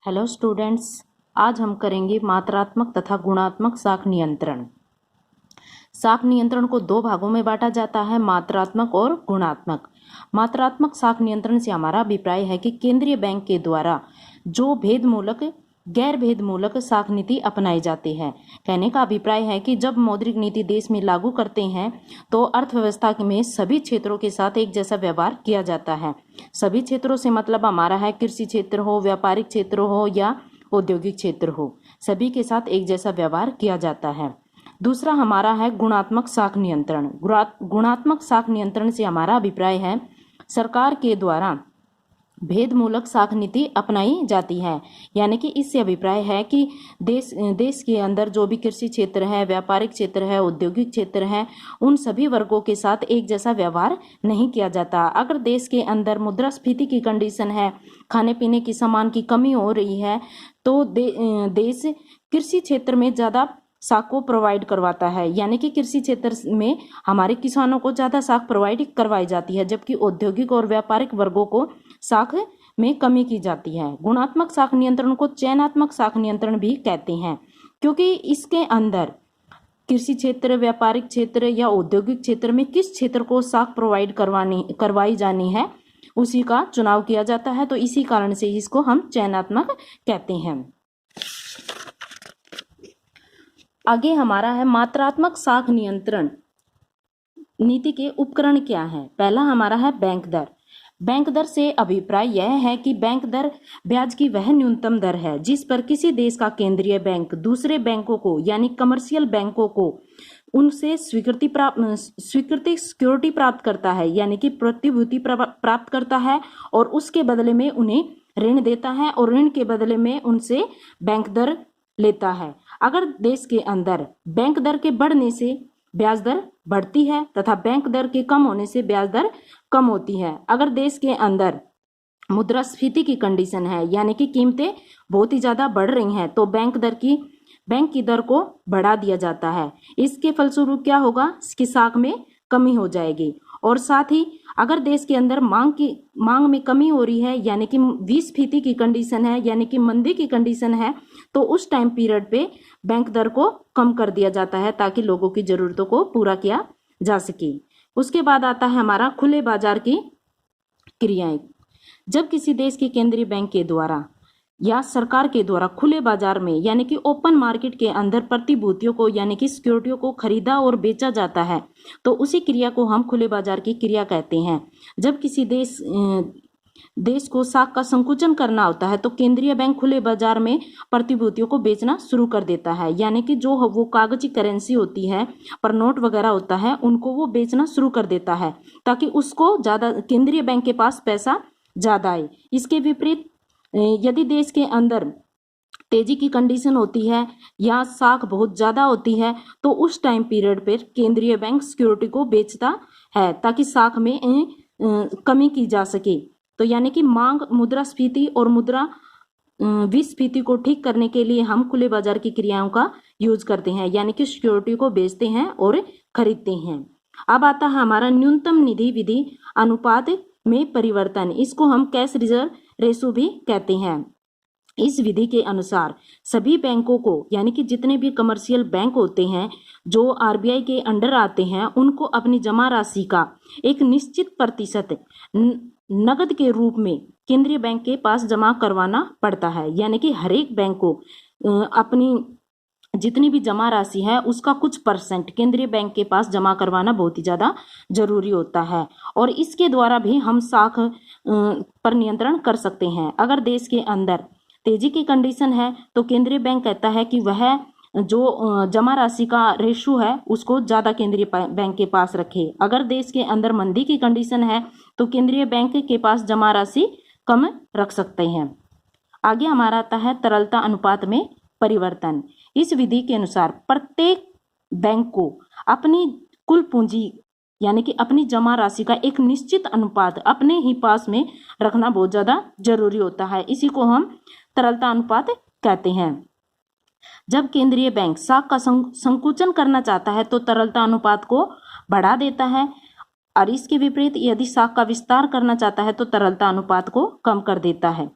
Hello students, आज हम करेंगे मात्रात्मक तथा गुणात्मक साख नियंत्रण। साख नियंत्रण को दो भागों में बांटा जाता है, मात्रात्मक और गुणात्मक। मात्रात्मक साख नियंत्रण से हमारा अभिप्राय है कि केंद्रीय बैंक के द्वारा जो भेदमूलक गैर भेदमूलक साख नीति अपनाई जाती है। कहने का अभिप्राय है कि जब मौद्रिक नीति देश में लागू करते हैं तो अर्थव्यवस्था में सभी क्षेत्रों के साथ एक जैसा व्यवहार किया जाता है। सभी क्षेत्रों से मतलब हमारा है कृषि क्षेत्र हो, व्यापारिक क्षेत्र हो या औद्योगिक क्षेत्र हो, सभी के साथ एक जैसा व्यवहार किया जाता है। दूसरा हमारा है गुणात्मक साख नियंत्रण। गुणात्मक साख नियंत्रण से हमारा अभिप्राय है सरकार के द्वारा भेदमूलक साख नीति अपनाई जाती है। यानी कि इससे अभिप्राय है कि देश के अंदर जो भी कृषि क्षेत्र है, व्यापारिक क्षेत्र है, औद्योगिक क्षेत्र है, उन सभी वर्गों के साथ एक जैसा व्यवहार नहीं किया जाता। अगर देश के अंदर मुद्रास्फीति की कंडीशन है, खाने पीने की सामान की कमी हो रही है, तो देश कृषि क्षेत्र में ज़्यादा साख को प्रोवाइड करवाता है। यानी कि कृषि क्षेत्र में हमारे किसानों को ज़्यादा साख प्रोवाइड करवाई जाती है, जबकि औद्योगिक और व्यापारिक वर्गों को साख में कमी की जाती है। गुणात्मक साख नियंत्रण को चयनात्मक साख नियंत्रण भी कहते हैं, क्योंकि इसके अंदर कृषि क्षेत्र, व्यापारिक क्षेत्र या औद्योगिक क्षेत्र में किस क्षेत्र को साख प्रोवाइड करवाई जानी है उसी का चुनाव किया जाता है। तो इसी कारण से इसको हम चयनात्मक कहते हैं। आगे हमारा है मात्रात्मक साख नियंत्रण नीति के उपकरण क्या है। पहला हमारा है बैंक दर। बैंक दर से अभिप्राय यह है कि बैंक दर ब्याज की वह न्यूनतम दर है जिस पर किसी देश का केंद्रीय बैंक दूसरे बैंकों को यानी कमर्शियल बैंकों को उनसे सिक्योरिटी प्राप्त करता है, यानी कि प्रतिभूति प्राप्त करता है और उसके बदले में उन्हें ऋण देता है और ऋण के बदले में उनसे बैंक दर लेता है। अगर देश के अंदर बैंक दर के बढ़ने से ब्याज दर बढ़ती है तथा बैंक दर के कम होने से ब्याज दर कम होती है। अगर देश के अंदर मुद्रास्फीति की कंडीशन है, यानी कि कीमतें बहुत ही ज्यादा बढ़ रही हैं, तो बैंक की दर को बढ़ा दिया जाता है। इसके फलस्वरूप क्या होगा कि साख में कमी हो जाएगी। और साथ ही अगर देश के अंदर मांग में कमी हो रही है, यानी कि विस्फीति की कंडीशन है, यानी कि मंदी की कंडीशन है, तो उस टाइम पीरियड पे बैंक दर को कम कर दिया जाता है ताकि लोगों की जरूरतों को पूरा किया जा सके। उसके बाद आता है हमारा खुले बाजार की क्रियाएं। जब किसी देश के केंद्रीय बैंक के द्वारा या सरकार के द्वारा खुले बाजार में यानी कि ओपन मार्केट के अंदर प्रतिभूतियों को यानी कि सिक्योरिटियों को खरीदा और बेचा जाता है, तो उसी क्रिया को हम खुले बाजार की क्रिया कहते हैं। जब किसी देश को साख का संकुचन करना होता है तो केंद्रीय बैंक खुले बाजार में प्रतिभूतियों को बेचना शुरू कर देता है, यानी कि जो वो कागजी करेंसी होती है पर नोट वगैरह होता है उनको वो बेचना शुरू कर देता है ताकि उसको ज्यादा केंद्रीय बैंक के पास पैसा ज्यादा आए। इसके विपरीत यदि देश के अंदर तेजी की कंडीशन होती है या साख बहुत ज्यादा होती है तो उस टाइम पीरियड पर केंद्रीय बैंक सिक्योरिटी को बेचता है ताकि साख में कमी की जा सके। तो यानी कि मांग, मुद्रास्फीति और मुद्रा विस्फीति को ठीक करने के लिए हम खुले बाजार की क्रियाओं का यूज करते हैं, यानी कि सिक्योरिटी को बेचते हैं और खरीदते हैं। अब आता है हमारा न्यूनतम निधि विधि अनुपात में परिवर्तन। इसको हम कैश रिजर्व रेशो भी कहते हैं। इस विधि के अनुसार सभी बैंकों को यानी कि जितने भी कमर्शियल बैंक होते हैं जो आरबीआई के अंडर आते हैं उनको अपनी जमा राशि का एक निश्चित प्रतिशत नकद के रूप में केंद्रीय बैंक के पास जमा करवाना पड़ता है। यानी कि हर एक बैंक को अपनी जितनी भी जमा राशि है उसका कुछ परसेंट केंद्रीय बैंक के पास जमा करवाना बहुत ही ज्यादा जरूरी होता है और इसके द्वारा भी हम साख पर नियंत्रण कर सकते हैं। अगर देश के अंदर तेजी की कंडीशन है तो केंद्रीय बैंक कहता है कि वह जो जमा राशि का रेशो है उसको ज्यादा केंद्रीय बैंक के पास रखे। अगर देश के अंदर मंदी की कंडीशन है तो केंद्रीय बैंक के पास जमा राशि कम रख सकते हैं। आगे हमारा आता है तरलता अनुपात में परिवर्तन। इस विधि के अनुसार प्रत्येक बैंक को अपनी कुल पूंजी यानी कि अपनी जमा राशि का एक निश्चित अनुपात अपने ही पास में रखना बहुत ज्यादा जरूरी होता है। इसी को हम तरलता अनुपात कहते हैं। जब केंद्रीय बैंक साख का संकुचन करना चाहता है तो तरलता अनुपात को बढ़ा देता है और इसके विपरीत यदि साख का विस्तार करना चाहता है तो तरलता अनुपात को कम कर देता है।